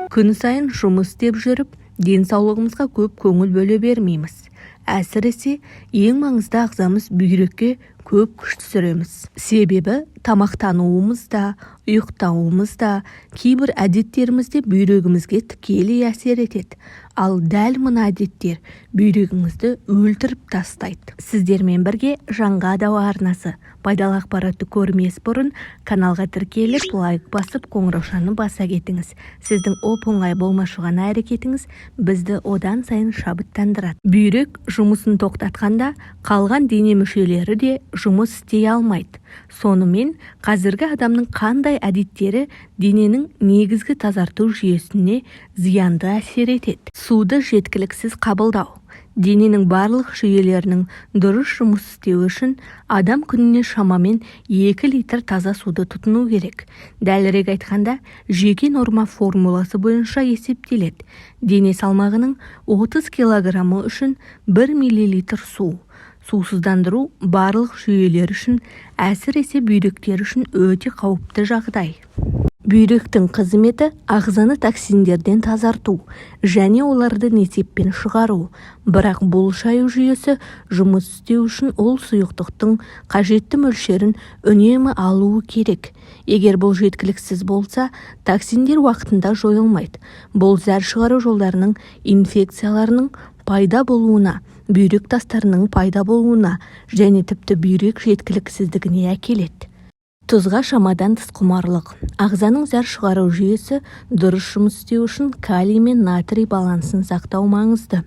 Күн сайын жұмыс істеп жүріп, денсаулығымызға көп көңіл бөле бермейміз. Әсіресе ең маңызды ағзамыз бүйрекке көп күш түсіреміз. Себебі тамақтануымыз да, ұйықтауымыз да, кейбір әдеттерімізде бүйрегімізге тікелей әсер етеді. Ал дәл мына әдеттер бүйрегіңізді өлтіріп тастайды. Сіздермен бірге Жаңға Дауа арнасы. Пайдалы ақпаратты көрмес бұрын каналға тіркеліп, лайк басып, қоңыраушаны баса кетіңіз. Сіздің оп-оңай болмашыған әрекетіңіз бізді одан сайын шабыттандырады. Бүйрек жұмысын тоқтатқанда, қалған дене мүшелері де жұмыс істей алмайды. Сонымен қазіргі адамның қандай әдеттері дененің негізгі тазарту жүйесіне зиянды әсер етеді. Суды жеткіліксіз қабылдау. Дененің барлық жүйелерінің дұрыс жұмыс істеуі үшін адам күніне шамамен 2 литр таза суды тұтыну керек. Дәлірек айтқанда, жеке норма формуласы бойынша есептеледі. Дене салмағының 30 килограммы үшін 1 миллилитр су. Сусыздандыру барлық жүйелер үшін, әсіресе бүйректер үшін өте қауіпті жағдай. Бүйректің қызметі ағзаны токсиндерден тазарту және оларды несеппен шығару. Бірақ бұл шаю жүйесі жұмыс істеу үшін ол сұйықтықтың қажетті мөлшерін үнемі алуы керек. Егер бұл жеткіліксіз болса, токсиндер уақытында жойылмайды. Бұл зәр шығару жолдарының инфекцияларының пайда болуына, бүйрек тастарының пайда болуына және тіпті бүйрек жеткіліксіздігіне әкеледі. Тұзға шамадан тыс құмарлық. Ағзаның зәр шығару жүйесі дұрыс жұмыс істеу үшін калий мен натрий балансын сақтау маңызды.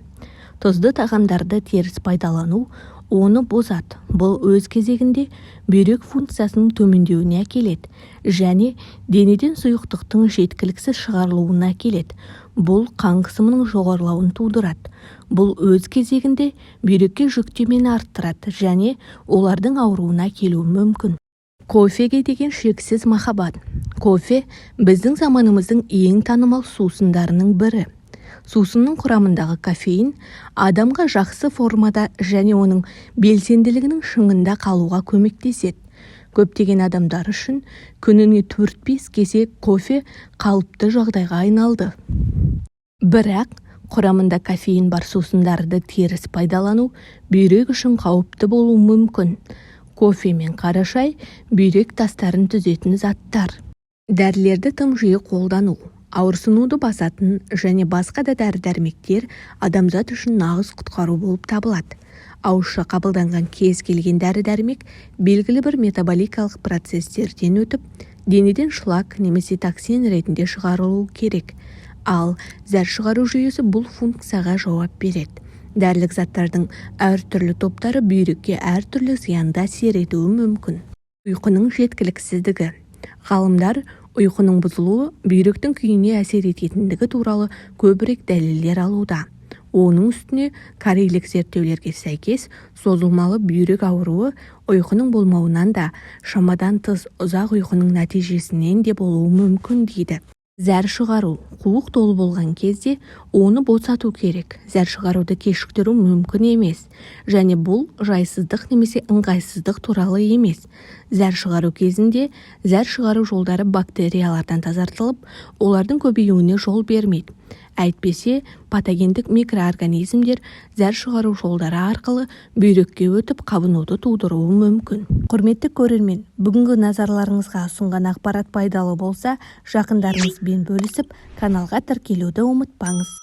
Тұзды тағамдарды теріс пайдалану оны бозады. Бұл өз кезегінде бүйрек функциясының төмендеуіне әкеледі және денеден сұйықтықтың жеткіліксіз шығарылуына әкеледі. Бұл қан қысымының жоғарылауын тудырады. Бұл өз кезегінде бүйрекке жүктемені арттырады және олардың ауруына келуі мүмкін. Кофеге деген шексіз махаббат. Кофе біздің заманымыздың ең танымал сусындарының бірі. Сусынның құрамындағы кофеин адамға жақсы формада және оның белсенділігінің шыңында қалуға көмектеседі. Көптеген адамдар үшін күніне 4-5 кесе кофе қалыпты жағдайға айналды. Бірақ құрамында кофеин бар сусындарды теріс пайдалану бүйрек үшін қауіпті болуы мүмкін. Кофе мен қара шай бүйрек тастарын түзетін заттар. Дәрілерді тым жиі қолдану, ауырсынуды басатын және басқа да дәрі-дәрмектер адамзат үшін нағыз құтқару болып табылады. Ауызша қабылданған кез келген дәрі-дәрмек белгілі бір метаболикалық процестерден өтіп, денеден шлак немесе токсин ретінде шығарылуы керек. Ал зәр шығару жүйесі бұл функцияға жауап береді. Дәрілік заттардың әртүрлі топтары бүйрекке әртүрлі зиянды әсер етуі мүмкін. Ұйқының жеткіліксіздігі. Ғалымдар ұйқының бұзылуы бүйректің күйіне әсер ететіндігі туралы көбірек дәлелдер алуда. Оның үстіне корейлік зерттеулерге сәйкес созылмалы бүйрек ауруы ұйқының болмауынан да, шамадан тыс ұзақ ұйқының нәтижесінен де болуы мүмкін дейді. Зәр шығару. Қуық толы болған кезде оны босату керек. Зәр шығаруды кешіктіру мүмкін емес. Және бұл жайсыздық немесе ыңғайсыздық туралы емес. Зәр шығару кезінде зәр шығару жолдары бактериялардан тазартылып, олардың көбеюіне жол бермейді. Әйтпесе, патогендік микроорганизмдер зәр шығару жолдары арқылы бүйрекке өтіп қабынуды тудыруы мүмкін. Құрметті көрермен, бүгінгі назарларыңызға ұсынған ақпарат пайдалы болса, жақындарыңызбен бөлісіп, каналға тіркелуді ұмытпаңыз.